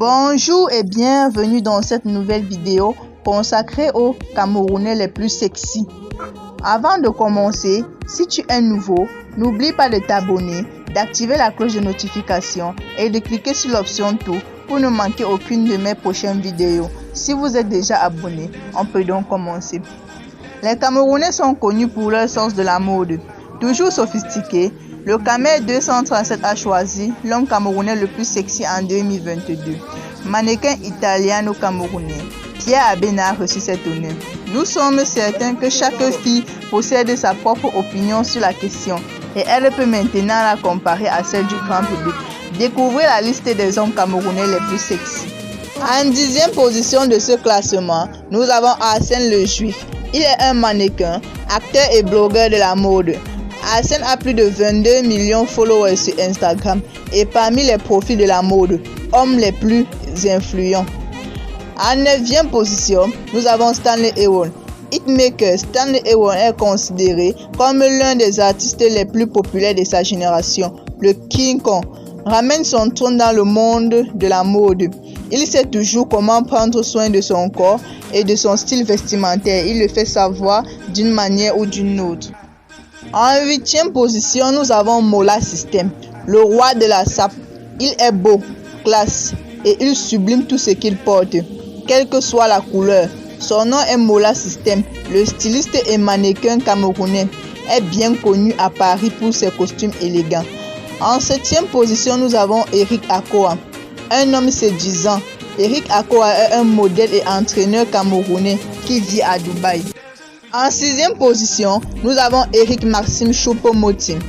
Bonjour et bienvenue dans cette nouvelle vidéo consacrée aux Camerounais les plus sexy. Avant de commencer, si tu es nouveau, n'oublie pas de t'abonner, d'activer la cloche de notification et de cliquer sur l'option tout pour ne manquer aucune de mes prochaines vidéos. Si vous êtes déjà abonné, on peut donc commencer. Les Camerounais sont connus pour leur sens de la mode. Toujours sophistiqué, le Camer 237 a choisi l'homme camerounais le plus sexy en 2022. Mannequin italiano-camerounais, Pierre Abena a reçu cet honneur. Nous sommes certains que chaque fille possède sa propre opinion sur la question et elle peut maintenant la comparer à celle du grand public. Découvrez la liste des hommes camerounais les plus sexy. En 10e position de ce classement, nous avons Arsène le Juif. Il est un mannequin, acteur et blogueur de la mode. Arsène a plus de 22 millions de followers sur Instagram et parmi les profils de la mode, hommes les plus influents. En 9e position, nous avons Stanley Ewon. Hitmaker Stanley Ewon est considéré comme l'un des artistes les plus populaires de sa génération. Le King Kong ramène son trône dans le monde de la mode. Il sait toujours comment prendre soin de son corps et de son style vestimentaire. Il le fait savoir d'une manière ou d'une autre. En 8e position, nous avons Mola System, le roi de la sape. Il est beau, classe et il sublime tout ce qu'il porte, quelle que soit la couleur. Son nom est Mola System. Le styliste et mannequin camerounais est bien connu à Paris pour ses costumes élégants. En 7e position, nous avons Eric Akoa, un homme séduisant. Eric Akoa est un modèle et entraîneur camerounais qui vit à Dubaï. En 6e position, nous avons Eric Maxime Choupo-Moting.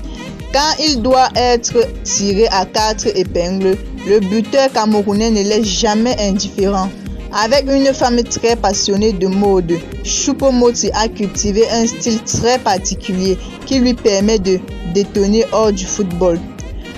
Quand il doit être tiré à 4 épingles, le buteur camerounais ne laisse jamais indifférent. Avec une femme très passionnée de mode, Choupo-Moting a cultivé un style très particulier qui lui permet de détonner hors du football.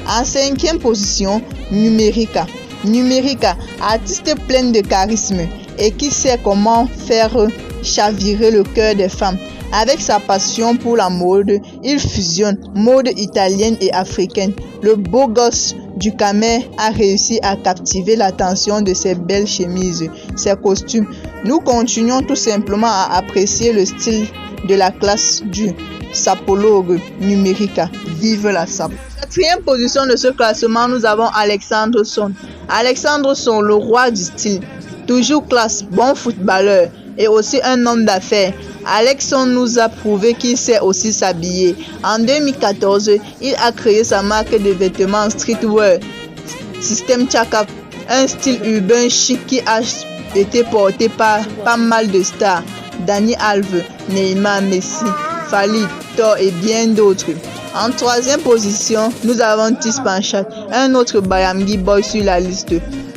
En 5e position, Numérica. Numérica, artiste plein de charisme et qui sait comment faire chavirer le cœur des femmes. Avec sa passion pour la mode, il fusionne mode italienne et africaine. Le beau gosse du Camer a réussi à captiver l'attention de ses belles chemises, ses costumes. Nous continuons tout simplement à apprécier le style de la classe du sapologue Numérica. Vive la sape! 4e position de ce classement, nous avons Alexandre Son. Alexandre Son, le roi du style. Toujours classe, bon footballeur et aussi un homme d'affaires. Alexandre nous a prouvé qu'il sait aussi s'habiller. En 2014, il a créé sa marque de vêtements streetwear, System Chaka, un style urbain chic qui a été porté par pas mal de stars. Dani Alves, Neymar, Messi, Fali, Thor et bien d'autres. En 3e position, nous avons Tiss Panchat, un autre Bayamgi boy sur la liste.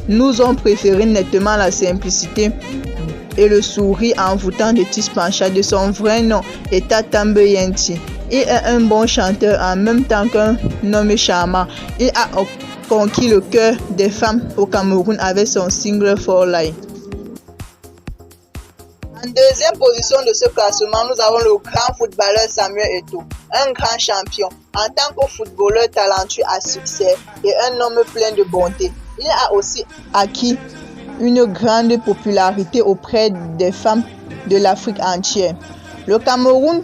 Nous avons préféré nettement la simplicité et le sourire envoûtant de Tiss Panchat. De son vrai nom est Tatambe Yenti. Il est un bon chanteur en même temps qu'un homme charmant. Il a conquis le cœur des femmes au Cameroun avec son single For Life. En 2e position de ce classement, nous avons le grand footballeur Samuel Eto'o, un grand champion. En tant que footballeur talentueux à succès et un homme plein de bonté, il a aussi acquis une grande popularité auprès des femmes de l'Afrique entière. Le Cameroun,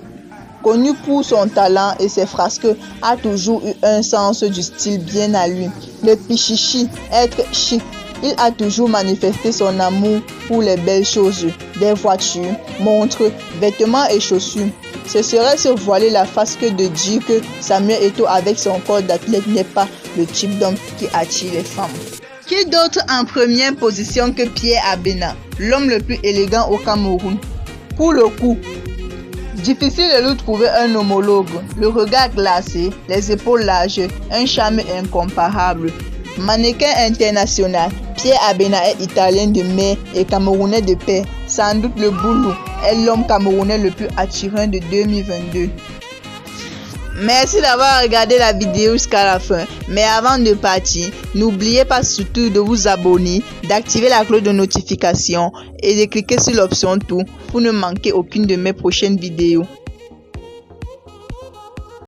connu pour son talent et ses frasques, a toujours eu un sens du style bien à lui. Le pichichi, être chic. Il a toujours manifesté son amour pour les belles choses, des voitures, montres, vêtements et chaussures. Ce serait se voiler la face que de dire que Samuel Eto'o avec son corps d'athlète n'est pas le type d'homme qui attire les femmes. Qui d'autre en première position que Pierre Abena, l'homme le plus élégant au Cameroun? Pour le coup, difficile de lui trouver un homologue. Le regard glacé, les épaules larges, un charme incomparable. Mannequin international, Pierre Abena est italien de mère et camerounais de père. Sans doute le Boulou est l'homme camerounais le plus attirant de 2022. Merci d'avoir regardé la vidéo jusqu'à la fin. Mais avant de partir, n'oubliez pas surtout de vous abonner, d'activer la cloche de notification et de cliquer sur l'option tout pour ne manquer aucune de mes prochaines vidéos.